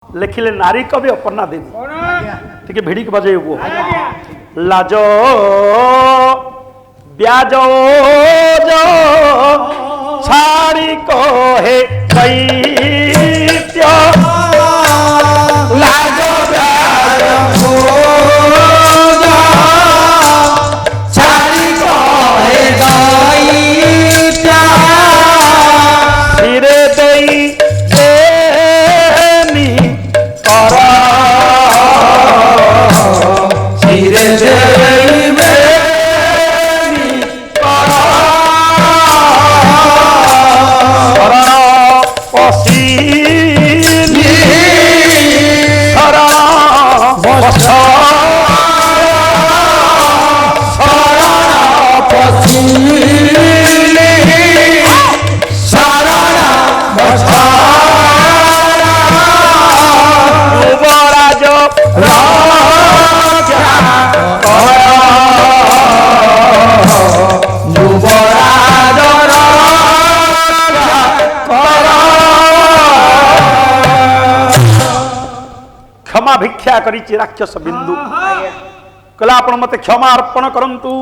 लिखिले नारी कवि अपर्णा देवी टिके भिड़ी के बजे वो लाजो ब्याजो जो छाड़ी को है दैत्य लाजो ब्याजो जो छाड़ी को है दैत्य सिरे दई क्षमा भिक्षा करी राक्षस बिंदु कला आपण मते क्षमा अर्पण करंतु।